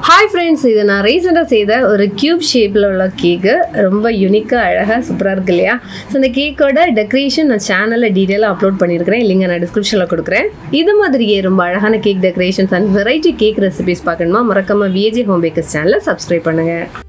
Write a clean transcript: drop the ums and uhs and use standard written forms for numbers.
Hi friends, இது நான் ரீசெண்டாக செய்த ஒரு க்யூப் ஷேப்பில் உள்ள கேக்கு. ரொம்ப யூனிக்காக அழகாக சூப்பராக இருக்கு இல்லையா? ஸோ இந்த கேக்கோட டெக்கரேஷன் நான் சேனலில் டீட்டெயிலாக அப்லோட் பண்ணியிருக்கிறேன். இல்லைங்க, நான் டிஸ்கிரிப்ஷனில் கொடுக்குறேன். இது மாதிரியே ரொம்ப அழகான cake decorations and variety cake recipes பார்க்கணுமா? மறக்காம விஏஜே ஹோம் பேக்கர்ஸ் சேனலை சப்ஸ்கிரைப் பண்ணுங்கள்.